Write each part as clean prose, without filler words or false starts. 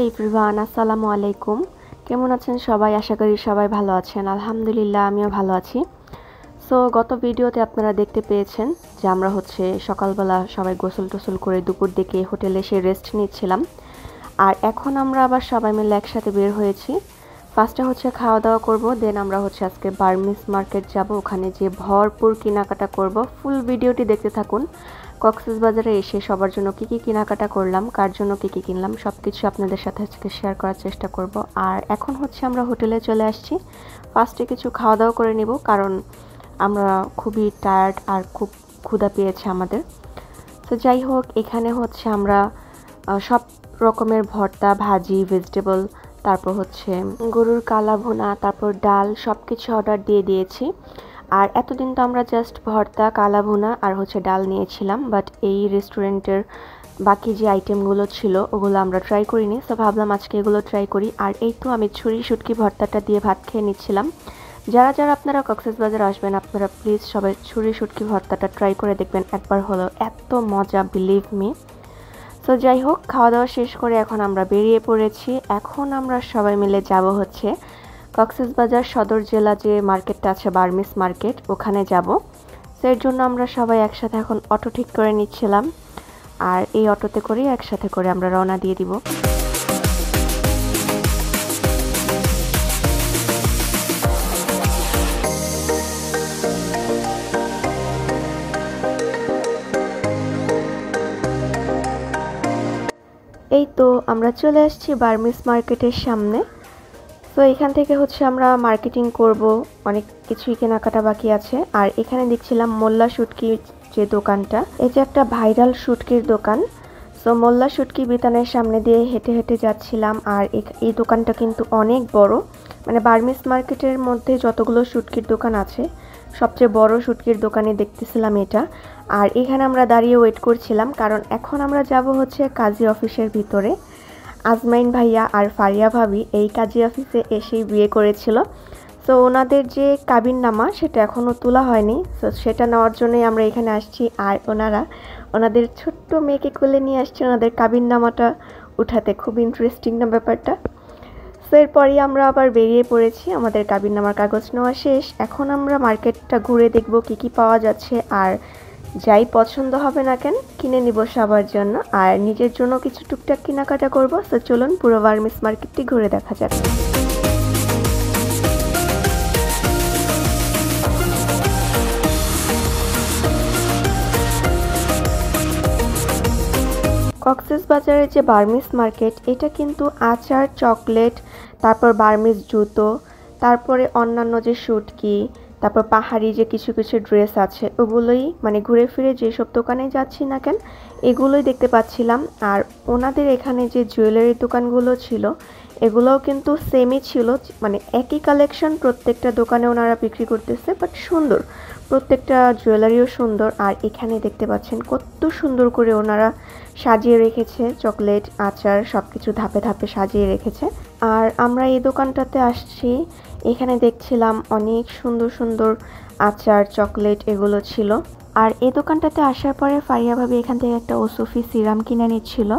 Everyone, আসসালামু আলাইকুম। কেমন আছেন সবাই? আশা করি সবাই ভালো আছেন। আলহামদুলিল্লাহ, আমিও ভালো আছি। সো গত ভিডিওতে আপনারা দেখতে পেয়েছেন যে আমরা সকালবেলা সবাই গোসল টোসল করে দুপুর দিকে হোটেলে এসে রেস্ট নিচ্ছিলাম। আর এখন আমরা আবার সবাই মিলে একসাথে বের হয়েছি। ফার্স্টে খাওয়া দাওয়া করব, দেন আমরা আজকে বার্মিজ মার্কেট যাব, ওখানে যে ভরপুর কেনাকাটা করব। ফুল ভিডিওটি দেখতে থাকুন। কক্সবাজারে এসে সবার জন্য কী কী কেনাকাটা করলাম, কার জন্য কী কী কিনলাম, সব কিছু আপনাদের সাথে আজকে শেয়ার করার চেষ্টা করব। আর এখন আমরা হোটেলে চলে আসছি। ফার্স্টে কিছু খাওয়া দাওয়া করে নিব, কারণ আমরা খুবই টায়ার্ড আর খুব ক্ষুধা পেয়েছে আমাদের। তো যাই হোক, এখানে আমরা সব রকমের ভর্তা, ভাজি, ভেজিটেবল, তারপর গরুর কালা ভুনা, তারপর ডাল, সব কিছু অর্ডার দিয়ে দিয়েছি। আর এতদিন তো আমরা জাস্ট ভর্তা, কালা ভুনা আর ডাল নিয়েছিলাম, বাট এই রেস্টুরেন্টের বাকি যে আইটেমগুলো ছিল ওগুলো আমরা ট্রাই করিনি। সো ভাবলাম আজকে এগুলো ট্রাই করি। আর এই তো আমি ছুরি শুটকি ভর্তাটা দিয়ে ভাত খেয়ে নিচ্ছিলাম। যারা যারা আপনারা কক্সবাজার আসবেন, আপনারা প্লিজ সবাই ছুরি শুটকি ভর্তাটা ট্রাই করে দেখবেন একবার হলো, এত মজা, বিলিভ মি। সো যাই হোক, খাওয়া দাওয়া শেষ করে এখন আমরা বেরিয়ে পড়েছি। এখন আমরা সবাই মিলে যাব কক্সবাজার সদর জেলা যে মার্কেটটা আছে, বার্মিজ মার্কেট, ওখানে যাব। সো এর জন্য আমরা সবাই একসাথে এখন অটো ঠিক করে নিচ্ছিলাম। আর এই অটোতে করেই একসাথে করে আমরা রওনা দিয়ে দিব। এই তো আমরা চলে আসছি বার্মিজ মার্কেটের সামনে। তো এখান থেকে আমরা মার্কেটিং করব, অনেক কিছুই কেনাকাটা বাকি আছে। আর এখানে দেখছিলাম মোল্লা শুটকি যে দোকানটা, এই যে একটা ভাইরাল শুটকির দোকান। সো মোল্লা শুটকি বিতানের সামনে দিয়ে হেঁটে হেঁটে যাচ্ছিলাম। আর এই দোকানটা কিন্তু অনেক বড়, মানে বার্মিজ মার্কেটের মধ্যে যতগুলো শুটকির দোকান আছে সবচেয়ে বড় শুটকির দোকানে দেখতেছিলাম এটা। আর এখানে আমরা দাঁড়িয়ে ওয়েট করছিলাম, কারণ এখন আমরা যাব কাজী অফিসের ভিতরে। আজমাইন ভাইয়া আর ফারিয়া ভাবি এই কাজী অফিসে এসেই বিয়ে করেছিল। সো ওনাদের যে কাবিননামা সেটা এখনও তোলা হয়নি, সো সেটা নেওয়ার জন্যই আমরা এখানে আসছি। আর ওনাদের ছোট্ট মেয়েকে কোলে নিয়ে আসছে ওনাদের কাবিননামাটা উঠাতে। খুব ইন্টারেস্টিং না ব্যাপারটা। সো এরপরই আমরা আবার বেরিয়ে পড়েছি, আমাদের কাবিননামার কাগজ নেওয়া শেষ। এখন আমরা মার্কেটটা ঘুরে দেখব কী কী পাওয়া যাচ্ছে, আর যাই পছন্দ হবে না কেন কিনে নিব সবার জন্য, আর নিজের জন্য কিছু টুকটাক কেনাকাটা করব। সো চলুন পুরো বার্মিজ মার্কেটটি ঘুরে দেখা যাক। কক্সবাজারের যে বার্মিজ মার্কেট, এটা কিন্তু আচার, চকলেট, তারপর বার্মিজ জুতো, তারপরে অন্যান্য যে শুটকি, তারপর পাহাড়ি যে কিছু কিছু ড্রেস আছে, ওগুলোই মানে ঘুরে ফিরে যেসব দোকানে যাচ্ছি না কেন এগুলোই দেখতে পাচ্ছিলাম। আর ওনাদের এখানে যে জুয়েলারির দোকানগুলো ছিল এগুলোও কিন্তু সেমই ছিল, মানে একই কালেকশন প্রত্যেকটা দোকানে ওনারা বিক্রি করতেছে, বাট সুন্দর, প্রত্যেকটা জুয়েলারিও সুন্দর। আর এখানে দেখতে পাচ্ছেন কত সুন্দর করে ওনারা সাজিয়ে রেখেছে, চকলেট, আচার সব কিছু ধাপে ধাপে সাজিয়ে রেখেছে। আর আমরা এই দোকানটাতে আসছি, এখানে দেখছিলাম অনেক সুন্দর সুন্দর আচার, চকলেট এগুলো ছিল। আর এই দোকানটাতে আসার পরে ফারিয়া ভাবি এখান থেকে একটা ওসফি সিরাম কিনে নিচ্ছিল,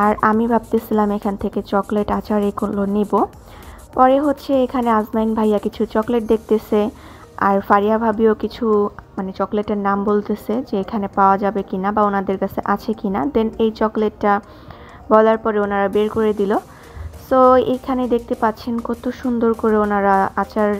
আর আমি ভাবতেছিলাম এখান থেকে চকলেট, আচার এগুলো নিব। পরে এখানে আজমাইন ভাইয়া কিছু চকলেট দেখতেছে, আর ফারিয়া ভাবিও কিছু মানে চকলেটের নাম বলতেছে যে এখানে পাওয়া যাবে কিনা বা ওনাদের কাছে আছে কিনা। দেন এই চকলেটটা বলার পরে ওনারা বের করে দিল। সো এখানে দেখতে পাচ্ছেন কত সুন্দর করে ওনারা আচার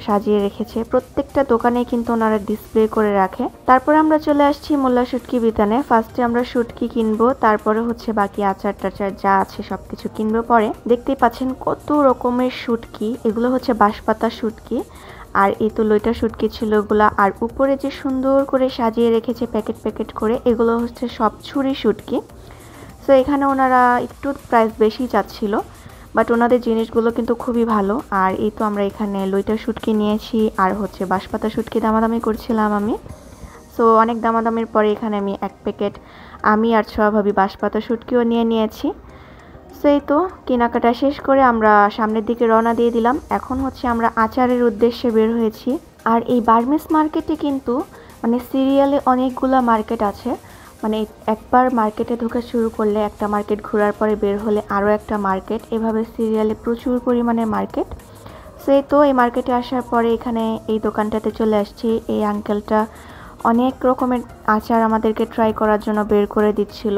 সাজিয়ে রেখেছে, প্রত্যেকটা দোকানে কিন্তু ওনারা ডিসপ্লে করে রাখে। তারপরে আমরা চলে আসছি মোল্লা শুটকি বিতানে। ফার্স্টে আমরা শুটকি কিনবো, তারপরে বাকি আচার টাচার যা আছে সবকিছু কিনবো পরে। দেখতেই পাচ্ছেন কত রকমের শুটকি, এগুলো বাঁশপাতা শুটকি, আর এই তো লইটা শুটকি ছিল এগুলা। আর উপরে যে সুন্দর করে সাজিয়ে রেখেছে প্যাকেট প্যাকেট করে, এগুলো সব ছুরি শুটকি। সো এখানে ওনারা একটু প্রাইস বেশি চাচ্ছিল, বাট ওনাদের জিনিসগুলো কিন্তু খুবই ভালো। আর এই তো আমরা এখানে লইটা শুটকি নিয়েছি, আর বাঁশপাতা শুটকি দামাদামি করছিলাম আমি। সো অনেক দামাদামির পরে এখানে আমি এক প্যাকেট আমি আর ছোয়া ভাবি বাঁশপাতা শুটকিও নিয়েছি। সো এই তো কেনাকাটা শেষ করে আমরা সামনের দিকে রওনা দিয়ে দিলাম। এখন আমরা আচারের উদ্দেশ্যে বের হয়েছি। আর এই বার্মিজ মার্কেটে কিন্তু মানে সিরিয়ালে অনেকগুলা মার্কেট আছে, মানে একবার মার্কেটে ঢোকা শুরু করলে একটা মার্কেট ঘোরার পরে বের হলে আরও একটা মার্কেট, এভাবে সিরিয়ালে প্রচুর পরিমাণে মার্কেট। সেই তো এই মার্কেটে আসার পরে এখানে এই দোকানটাতে চলে আসছি। এই আঙ্কেলটা অনেক রকমের আচার আমাদেরকে ট্রাই করার জন্য বের করে দিচ্ছিল,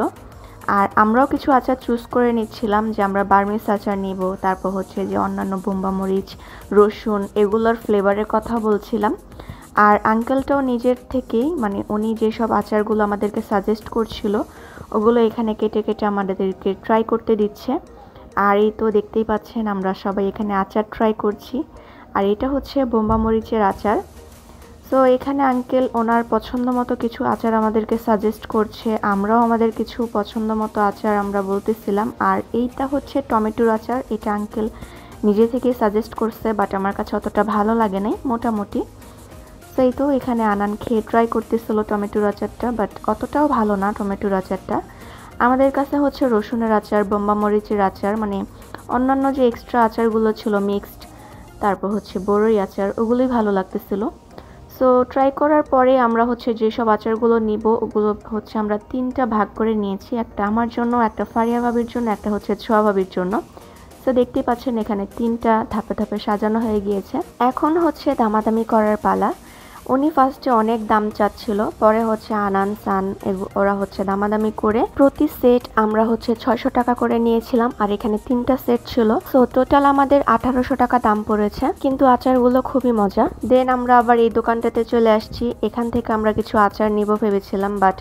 আর আমরাও কিছু আচার চুজ করে নিচ্ছিলাম যে আমরা বার্মিস আচার নিব, তারপর হচ্ছে যে অন্যান্য বোম্বা মরিচ, রসুন এগুলোর ফ্লেভারের কথা বলছিলাম। আর আঙ্কেলটাও নিজের থেকেই মানে উনি যেসব আচারগুলো আমাদেরকে সাজেস্ট করছিল ওগুলো এখানে কেটে কেটে আমাদেরকে ট্রাই করতে দিচ্ছে। আর এই তো দেখতেই পাচ্ছেন আমরা সবাই এখানে আচার ট্রাই করছি, আর এটা হচ্ছে বোম্বা মরিচের আচার। সো এখানে আঙ্কেল ওনার পছন্দ মতো কিছু আচার আমাদেরকে সাজেস্ট করছে, আমরাও আমাদের কিছু পছন্দ মতো আচার আমরা বলতেছিলাম। আর এইটা হচ্ছে টমেটোর আচার, এটা আঙ্কেল নিজে থেকেই সাজেস্ট করছে, বাট আমার কাছে অতটা ভালো লাগে নাই, মোটামুটি। সেই তো এখানে আনান খেয়ে ট্রাই করতেছিল টমেটোর আচারটা, বাট অতটাও ভালো না টমেটোর আচারটা। আমাদের কাছে হচ্ছে রসুনের আচার, বোম্বা মরিচের আচার, মানে অন্যান্য যে এক্সট্রা আচারগুলো ছিল মিক্সড, তারপর হচ্ছে বড়ই আচার, ওগুলোই ভালো লাগতেছিল। সো ট্রাই করার পরে আমরা হচ্ছে যেসব আচারগুলো নিব ওগুলো হচ্ছে আমরা 3টা ভাগ করে নিয়েছি, একটা আমার জন্য, একটা ফারিয়া ভাবির জন্য, একটা হচ্ছে ছোয়া ভাবির জন্য। তো দেখতেই পাচ্ছেন এখানে 3টা ধাপে ধাপে সাজানো হয়ে গিয়েছে। এখন হচ্ছে দামাদামি করার পালা। উনি ফার্স্টে অনেক দাম চাচ্ছিল, পরে হচ্ছে আনান সান ওরা হচ্ছে দামাদামি করে প্রতি সেট আমরা হচ্ছে 600 টাকা করে নিয়েছিলাম, আর এখানে 3টা সেট ছিল। সো টোটাল আমাদের 1800 টাকা দাম পড়েছে, কিন্তু আচারগুলো খুবই মজা। দেন আমরা আবার এই দোকানটাতে চলে আসছি, এখান থেকে আমরা কিছু আচার নিব ভেবেছিলাম, বাট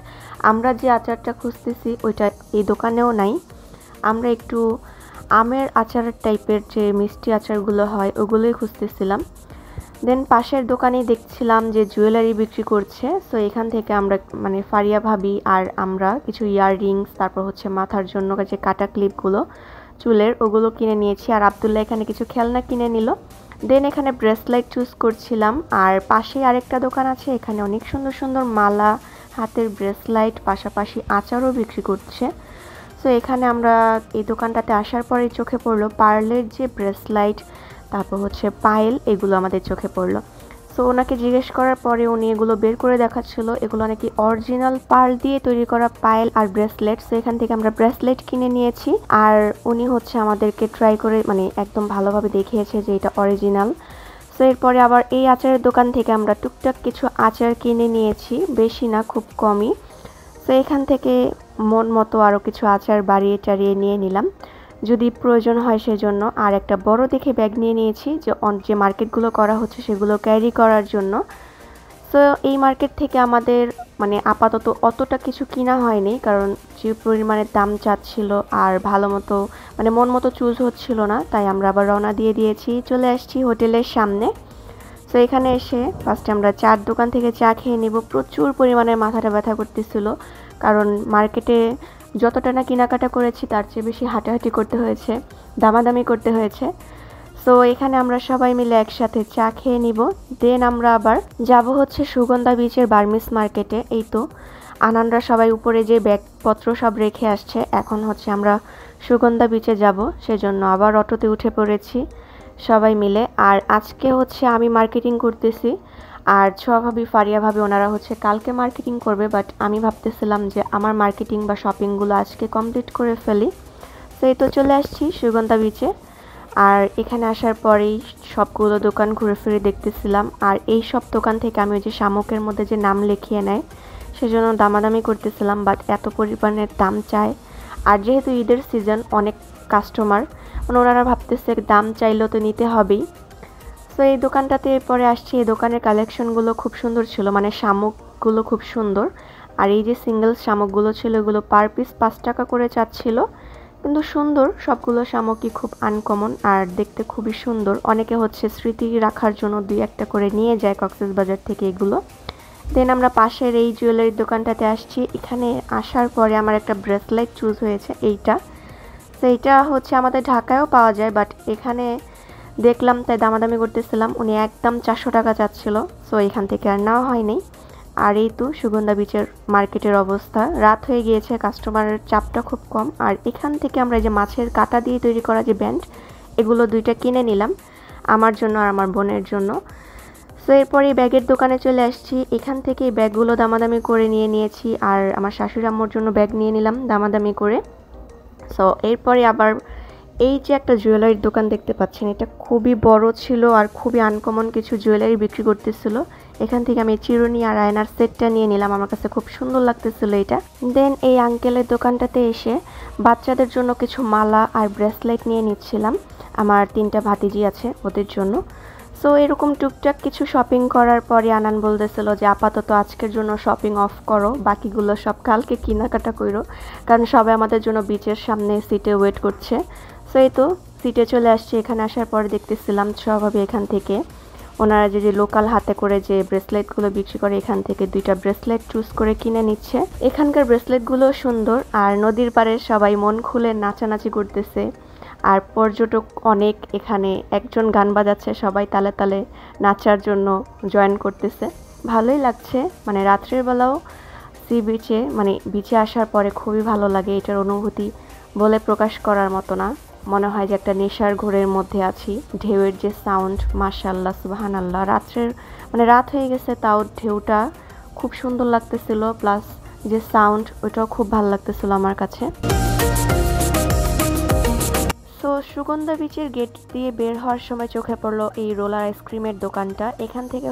আমরা যে আচারটা খুঁজতেছি ওইটা এই দোকানেও নাই। আমরা একটু আমের আচার টাইপের যে মিষ্টি আচারগুলো হয় ওগুলোই খুঁজতেছিলাম। দেন পাশের দোকানে দেখছিলাম যে জুয়েলারি বিক্রি করছে, সো এখান থেকে আমরা মানে ফারিয়া ভাবি আর আমরা কিছু ইয়াররিংস, তারপর হচ্ছে মাথার জন্য যে কাটা ক্লিপগুলো চুলের ওগুলো কিনে নিয়েছি, আর আব্দুল্লাহ এখানে কিছু খেলনা কিনে নিল। দেন এখানে ব্রেসলাইট চুজ করছিলাম, আর পাশে আরেকটা দোকান আছে, এখানে অনেক সুন্দর সুন্দর মালা, হাতের ব্রেসলাইট, পাশাপাশি আচারও বিক্রি করছে। সো এখানে আমরা এই দোকানটাতে আসার পরেই চোখে পড়লো পার্লের যে ব্রেসলাইট, তারপর হচ্ছে পায়েল, এগুলো আমাদের চোখে পড়লো। সো ওনাকে জিজ্ঞেস করার পরে উনি এগুলো বের করে দেখাচ্ছিল, এগুলো নাকি অরিজিনাল পার্ল দিয়ে তৈরি করা পায়েল আর ব্রেসলেট। সো এখান থেকে আমরা ব্রেসলেট কিনে নিয়েছি, আর উনি হচ্ছে আমাদেরকে ট্রাই করে মানে একদম ভালোভাবে দেখিয়েছে যে এটা অরিজিনাল। সো এরপরে আবার এই আচারের দোকান থেকে আমরা টুকটাক কিছু আচার কিনে নিয়েছি, বেশি না, খুব কমই। সো এখান থেকে মন মতো আরও কিছু আচার বাড়িয়ে টাড়িয়ে নিয়ে নিলাম যদি প্রয়োজন হয় সেজন্য। আর একটা বড় দেখে ব্যাগ নিয়ে নিয়েছি যে মার্কেটগুলো করা হচ্ছে সেগুলো ক্যারি করার জন্য। সো এই মার্কেট থেকে আমাদের মানে আপাতত অতটা কিছু কিনা হয়নি, কারণ যে পরিমাণে দাম চাচ্ছিল আর ভালো মতো মানে মন মতো চুজ হচ্ছিল না, তাই আমরা আবার রওনা দিয়ে দিয়েছি, চলে আসছি হোটেলের সামনে। সো এখানে এসে ফার্স্টে আমরা চার দোকান থেকে চা খেয়ে নিব। প্রচুর পরিমাণে মাথাটা ব্যথা করতেছিল, কারণ মার্কেটে যতটা না কেনাকাটা করেছি তার চেয়ে বেশি হাঁটাহাঁটি করতে হয়েছে, দামাদামি করতে হয়েছে। সো এখানে আমরা সবাই মিলে একসাথে চা খেয়ে নিব। দেন আমরা আবার যাব হচ্ছে সুগন্ধা বিচের বার্মিস মার্কেটে। এই তো আনানরা সবাই উপরে যে ব্যাগপত্র সব রেখে আসছে, এখন হচ্ছে আমরা সুগন্ধা বিচে যাব, সেজন্য আবার অটোতে উঠে পড়েছি সবাই মিলে। আর আজকে হচ্ছে আমি মার্কেটিং করতেছি, আর ছোয়া ভাবি, ফারিয়া ভাবি ওনারা হচ্ছে কালকে মার্কেটিং করবে, বাট আমি ভাবতেছিলাম যে আমার মার্কেটিং বা শপিংগুলো আজকে কমপ্লিট করে ফেলি। তো এই তো চলে আসছি সুগন্ধা বিচে, আর এখানে আসার পরেই সবগুলো দোকান ঘুরে ফিরে দেখতেছিলাম। আর এই সব দোকান থেকে আমি ওই যে শামুকের মধ্যে যে নাম লিখিয়ে নেয় সেজন্য দামাদামি করতেছিলাম, বাট এত পরিমাণের দাম চায়। আর যেহেতু ঈদের সিজন, অনেক কাস্টমার মানে ওনারা ভাবতেছে দাম চাইলেও তো নিতে হবেই। সো এই দোকানটাতে পরে আসছি, এই দোকানের কালেকশনগুলো খুব সুন্দর ছিল, মানে শামুকগুলো খুব সুন্দর। আর এই যে সিঙ্গেল শামুকগুলো ছিল এগুলো পার পিস 5 টাকা করে চাচ্ছিল, কিন্তু সুন্দর সবগুলো শামুকই, খুব আনকমন আর দেখতে খুবই সুন্দর। অনেকে হচ্ছে স্মৃতি রাখার জন্য 2-1টা করে নিয়ে যায় কক্সবাজার থেকে এগুলো। দেন আমরা পাশের এই জুয়েলারির দোকানটাতে আসছি, এখানে আসার পরে আমার একটা ব্রেসলেট চুজ হয়েছে এইটা। তো এইটা হচ্ছে আমাদের ঢাকায়ও পাওয়া যায়, বাট এখানে দেখলাম তাই দামাদামি করতেছিলাম, উনি একদম 400 টাকা চাচ্ছিল। সো এখান থেকে আর নেওয়া হয়নি। আর এই তো সুগন্ধা বিচের মার্কেটের অবস্থা, রাত হয়ে গিয়েছে, কাস্টমারের চাপটা খুব কম। আর এখান থেকে আমরা যে মাছের কাঁটা দিয়ে তৈরি করা যে ব্যান্ড, এগুলো 2টা কিনে নিলাম আমার জন্য আর আমার বোনের জন্য। সো এরপরে ব্যাগের দোকানে চলে আসছি। এখান থেকে এই ব্যাগগুলো দামাদামি করে নিয়েছি আর আমার শাশুড়ি আম্মুর জন্য ব্যাগ নিয়ে নিলাম দামাদামি করে। সো এরপরে আবার এই যে একটা জুয়েলারির দোকান দেখতে পাচ্ছেন, এটা খুবই বড় ছিল আর খুবই আনকমন কিছু জুয়েলারি বিক্রি করতেছিল। এখান থেকে আমি চিরুনি আর আয়নার সেটটা নিয়ে নিলাম, আমার কাছে খুব সুন্দর লাগতেছিল এটা। দেন এই আঙ্কেলের দোকানটাতে এসে বাচ্চাদের জন্য কিছু মালা আর ব্রেসলেট নিয়ে নিচ্ছিলাম, আমার 3টা ভাতিজি আছে ওদের জন্য। সো এরকম টুকটাক কিছু শপিং করার পরে আনান বলতেছিল যে আপাতত আজকের জন্য শপিং অফ করো, বাকিগুলো সব কালকে কেনাকাটা করো, কারণ সবাই আমাদের জন্য বিচের সামনে সিটে ওয়েট করছে। সো এই তো সিটে চলে আসছি। এখানে আসার পরে দেখতেছিলাম স্বভাবে এখান থেকে ওনারা যে লোকাল হাতে করে যে ব্রেসলেটগুলো বিক্রি করে, এখান থেকে 2টা ব্রেসলেট চুজ করে কিনে নিচ্ছে। এখানকার ব্রেসলেটগুলো সুন্দর আর নদীর পাড়ে সবাই মন খুলে নাচানাচি করতেছে আর পর্যটক অনেক। এখানে একজন গান বাজাচ্ছে, সবাই তালে তালে নাচার জন্য জয়েন করতেছে, ভালোই লাগছে। মানে রাত্রের বেলাও সি বিচে বিচে আসার পরে খুবই ভালো লাগে, এটার অনুভূতি বলে প্রকাশ করার মতো না। মনে হয় যে একটা নেশার ঘোরের মধ্যে আছি। ঢেউয়ের যে সাউন্ড, মাশাআল্লাহ সুবহানাল্লাহ, রাত্রের রাত হয়ে গেছে তাও ঢেউটা খুব সুন্দর লাগতেছিল, প্লাস যে সাউন্ড ওটাও খুব ভালো লাগতেছিল আমার কাছে। তো সুগন্ধা বিচের গেট দিয়ে বের হওয়ার সময় চোখে পড়লো এই রোলার আইসক্রিমের দোকানটা। এখান থেকে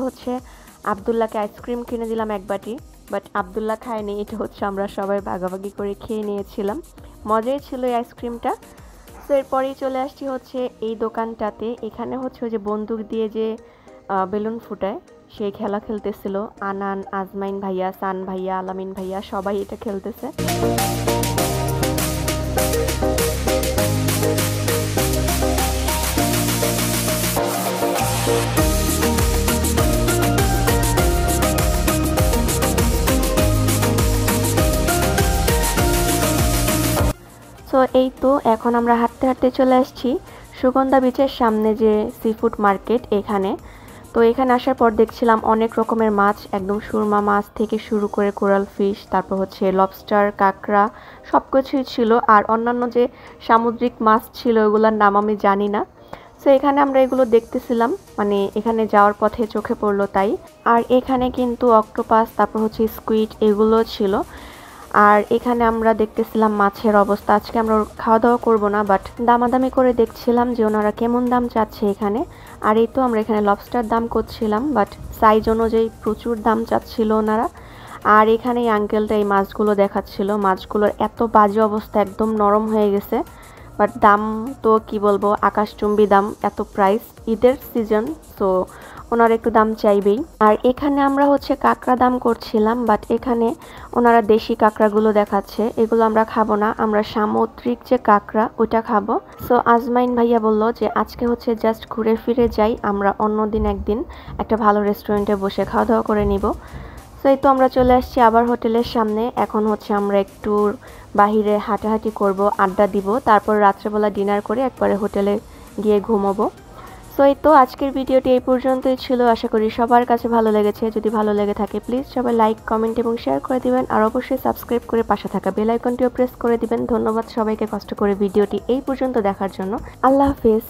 আব্দুল্লাহকে আইসক্রিম কিনে দিলাম এক বাটি, বাট আব্দুল্লাহ খায়নি, এটা আমরা সবাই ভাগাভাগি করে খেয়ে নিয়েছিলাম। মজাই ছিল এই আইসক্রিমটা। তো এরপরেই চলে আসছি এই দোকানটাতে। এখানে ওই যে বন্দুক দিয়ে যে বেলুন ফুটায় সেই খেলা খেলতেছিল আনান, আজমাইন ভাইয়া, সান ভাইয়া, আলামিন ভাইয়া, সবাই এটা খেলতেছে। সো এই তো এখন আমরা হাঁটতে হাঁটতে চলে আসছি সুগন্ধা বিচের সামনে যে সি ফুড মার্কেট এখানে। তো এখানে আসার পর দেখছিলাম অনেক রকমের মাছ, একদম সুরমা মাছ থেকে শুরু করে কোরাল ফিশ, তারপর লবস্টার, কাঁকড়া, সব কিছুই ছিল। আর অন্যান্য যে সামুদ্রিক মাছ ছিল ওগুলোর নাম আমি জানি না। সো এখানে আমরা এগুলো দেখতেছিলাম, এখানে যাওয়ার পথে চোখে পড়লো তাই। আর এখানে কিন্তু অক্টোপাস, তারপর স্কুইড, এগুলো ছিল। আর এখানে আমরা দেখতেছিলাম মাছের অবস্থা। আজকে আমরা খাওয়া দাওয়া করবো না, বাট দামাদামি করে দেখছিলাম যে ওনারা কেমন দাম চাচ্ছে এখানে। আর এই তো আমরা এখানে লবস্টার দাম করছিলাম, বাট সাইজ অনুযায়ী প্রচুর দাম চাচ্ছিল ওনারা। আর এখানে এই আঙ্কেলটা এই মাছগুলো দেখাচ্ছিল, মাছগুলোর এত বাজে অবস্থা, একদম নরম হয়ে গেছে, বাট দাম তো কি বলবো, আকাশচুম্বী দাম, এত প্রাইস। ঈদের সিজন, সো ওনারা একটু দাম চাইবেই। আর এখানে আমরা কাঁকড়া দাম করছিলাম, বাট এখানে ওনারা দেশি কাঁকড়াগুলো দেখাচ্ছে, এগুলো আমরা খাবো না, আমরা সামুদ্রিক যে কাঁকড়া ওটা খাবো। সো আজমাইন ভাইয়া বলল যে আজকে জাস্ট ঘুরে ফিরে যাই, আমরা অন্যদিন একদিন একটা ভালো রেস্টুরেন্টে বসে খাওয়া দাওয়া করে নিব। সো এই তো আমরা চলে আসছি আবার হোটেলের সামনে। এখন আমরা একটু বাহিরে হাঁটাহাঁটি করব, আড্ডা দিব, তারপর রাত্রেবেলা ডিনার করে একবারে হোটেলে গিয়ে ঘুমাবো। সো এই তো আজকের ভিডিওটি এই পর্যন্তই ছিল। আশা করি সবার কাছে ভালো লেগেছে। যদি ভালো লেগে থাকে প্লিজ সবাই লাইক, কমেন্ট এবং শেয়ার করে দিবেন। আর অবশ্যই সাবস্ক্রাইব করে পাশে থাকা বেল আইকনটিও প্রেস করে দিবেন। ধন্যবাদ সবাইকে কষ্ট করে ভিডিওটি এই পর্যন্ত দেখার জন্য। আল্লাহ হাফেজ।